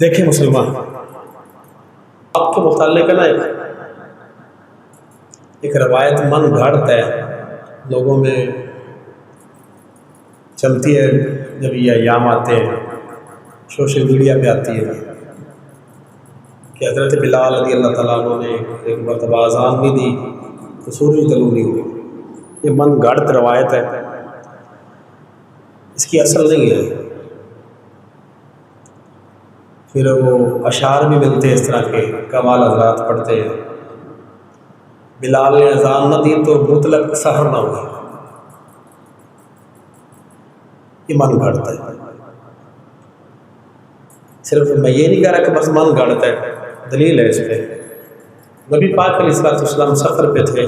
دیکھیں مسلمان، آپ کے متعلق نا ایک روایت من گھڑت ہے، لوگوں میں چلتی ہے جب یہ ایام آتے ہیں، سوشل میڈیا پہ آتی ہے کہ حضرت بلال رضی اللہ تعالیٰ عنہ نے ایک مرتبہ اذان بھی دی تو سورج طلوع نہیں ہوئی۔ یہ من گھڑت روایت ہے، اس کی اصل نہیں ہے۔ پھر وہ اشعار بھی ملتے ہیں اس طرح کے، کمال حضرات پڑھتے ہیں بلال نے اذان نہ دی تو مطلق سحر نہ ہوئی، یہ من گھڑت ہے۔ صرف میں یہ نہیں کہہ رہا کہ بس من گھڑت ہے، دلیل ہے اس پہ۔ نبی پاک علیہ الصلوۃ والسلام سفر پہ تھے،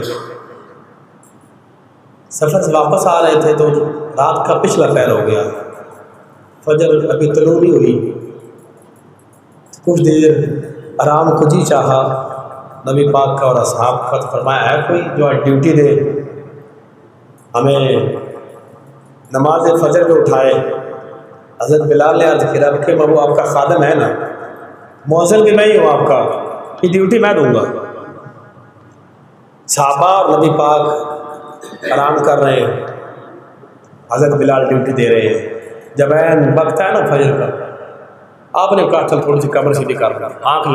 سفر سے واپس آ رہے تھے تو رات کا پچھلا پہر ہو گیا، فجر ابھی طلوع نہیں ہوئی، کچھ دیر آرام کو جی چاہا نبی پاک کا اور اصحاب کا، تو فرمایا ہے کوئی جو ڈیوٹی دے ہمیں نماز فجر پہ اٹھائے۔ حضرت بلال نے عرض کیا کہ میں وہ آپ کا خادم ہے نا، مؤذن بھی میں ہی ہوں آپ کا، یہ ڈیوٹی میں دوں گا۔ صحابہ اور نبی پاک آرام کر رہے ہیں، حضرت بلال ڈیوٹی دے رہے ہیں۔ جب عین وقت ہے نا فجر کا، آپ نے کہا چل تھوڑی سی کمر سیدھی کر کر، آنکھ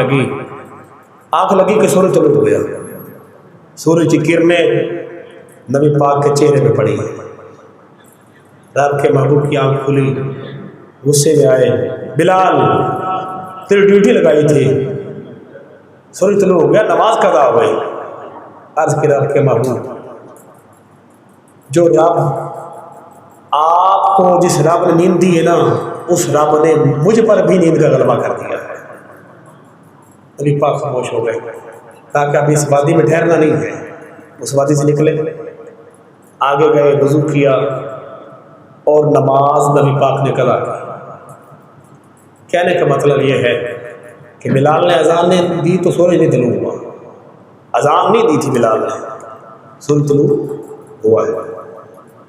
لگی کہ سورج طلوع ہو گیا۔ سورج کی کرنیں نبی پاک کے چہرے پہ پڑی، رب کے محبوب کی آنکھ کھلی، غصے میں آئے، بلال تیری ڈیوٹی لگائی تھی، سورج طلوع ہو گیا، نماز قضا ہو گئی۔ عرض کی رب کے محبوب، جو رب آپ کو جس رب نے نیند دی ہے نا، اس رب نے مجھ پر بھی نیند کا غلبہ کر دیا ہے۔ نبی پاک خاموش ہو گئے، تاکہ ابھی اس وادی میں ٹھہرنا نہیں ہے۔ اس وادی سے نکلے، آگے گئے، وضو کیا اور نماز نبی پاک نے قضا کی۔ کہنے کا مطلب یہ ہے کہ بلال نے اذان نے دی تو سورج نہیں طلوع ہوا، اذان نہیں دی تھی بلال نے، سورج طلوع ہوا ہے۔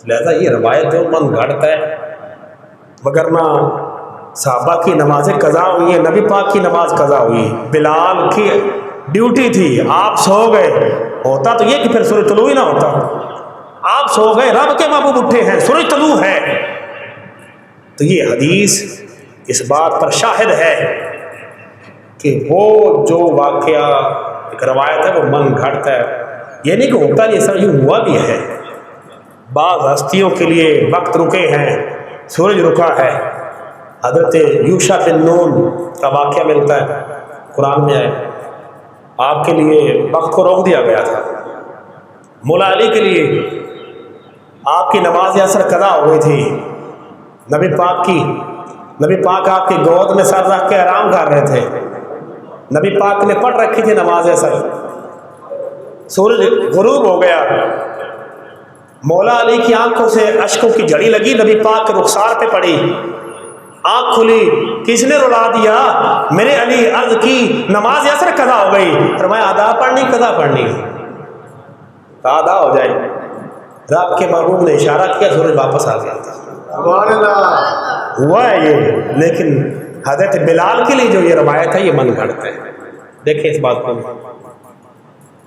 لہذا یہ روایت جو من گھڑت ہے، وگرنہ صحابہ کی نمازیں قضا ہوئی ہیں، نبی پاک کی نماز قضا ہوئی، بلال کی ڈیوٹی تھی، آپ سو گئے، ہوتا تو یہ کہ پھر سورج طلوع ہی نہ ہوتا۔ آپ سو گئے، رب کے محبوب اٹھے ہیں، سورج طلوع ہے۔ تو یہ حدیث اس بات پر شاہد ہے کہ وہ جو واقعہ ایک روایت ہے وہ من گھڑت ہے، یہ نہیں کہ ہوتا نہیں، سر یوں ہوا بھی ہے۔ بعض ہستیوں کے لیے وقت رکے ہیں، سورج رکا ہے۔ حضرت یوشع بن نون کا واقعہ ملتا ہے قرآن میں ہے، آپ کے لیے وقت کو روک دیا گیا تھا۔ مولا علی کے لیے آپ کی نماز عصر قضا ہو گئی تھی، نبی پاک آپ کی گود میں سر رکھ کے آرام کر رہے تھے، نبی پاک نے پڑھ رکھی تھی نماز عصر، سورج غروب ہو گیا، مولا علی کی آنکھوں سے اشکوں کی جھڑی لگی، نبی پاک کے رخسار پہ پڑی، آنکھ کھلی، کس نے رلا دیا؟ میرے علی عرض کی نماز عصر قضا ہو گئی۔ فرمایا ادا پڑھنی قضا پڑھنی؟ ادا ہو جائے۔ رب کے محبوب نے اشارہ کیا، سورج واپس آ گیا۔ سبحان اللہ، ہوا ہے یہ۔ لیکن حضرت بلال کے لیے جو یہ روایت ہے یہ من گھڑت ہے۔ دیکھیں اس بات کو۔